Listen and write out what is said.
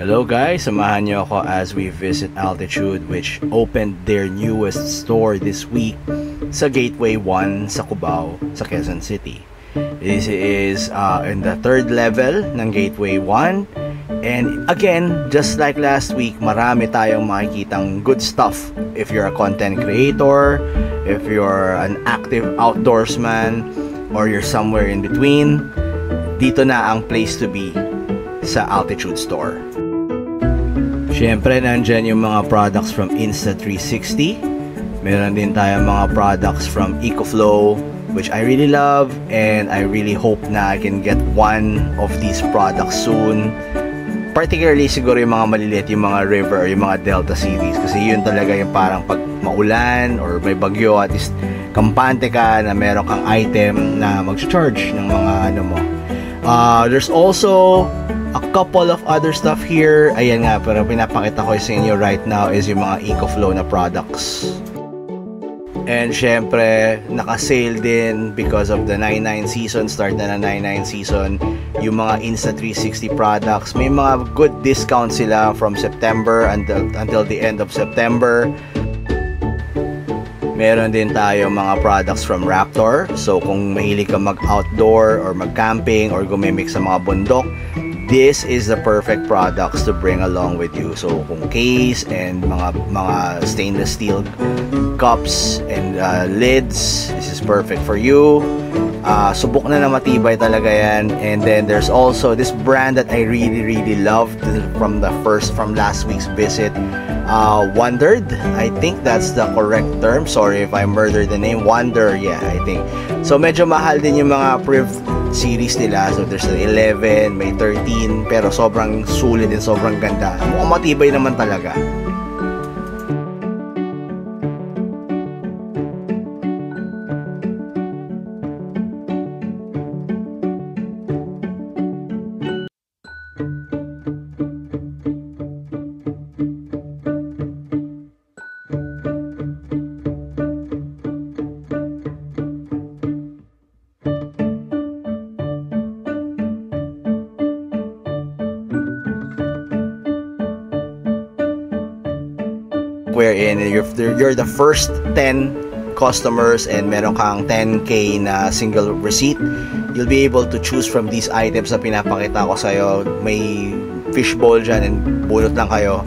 Hello guys, samahan niyo ako as we visit Altitude, which opened their newest store this week sa Gateway 1 sa Cubao, sa Quezon City. This is in the third level ng Gateway 1. And again, just like last week, marami tayong makikitang good stuff. If you're a content creator, if you're an active outdoorsman, or you're somewhere in between, dito na ang place to be sa Altitude Store. Siyempre, nandyan yung mga products from Insta360. Meron din tayong mga products from EcoFlow, which I really love, and I really hope na I can get one of these products soon. Particularly siguro yung mga maliliit, yung mga River or yung mga Delta series, kasi yun talaga yung parang pag maulan or may bagyo, at least kampante ka na meron kang item na mag-charge ng mga ano mo. There's also a couple of other stuff here. Ayan nga, pero pinapakita ko sa inyo right now is yung mga EcoFlow na products. And syempre, naka-sale din because of the 99 season. Start na 99 season. Yung mga Insta360 products, may mga good discounts sila from September until the end of September. Meron din tayo mga products from Raptor. So kung mahilig ka mag-outdoor or mag-camping or gumimik sa mga bundok, this is the perfect products to bring along with you. So kung case and mga stainless steel cups and lids, this is perfect for you. Subok na matibay talaga yan. And then there's also this brand that I really loved from last week's visit. Wondered, I think that's the correct term. Sorry if I murdered the name. Wonder, yeah, I think. So medyo mahal din yung mga Priv series nila. So there's an 11, may 13, pero sobrang sulit din, sobrang ganda. Mukhang matibay naman talaga. Wherein you're the first 10 customers and meron kang 10k na single receipt, you'll be able to choose from these items na pinapakita ko sa'yo. May fishbowl dyan and bunot lang kayo.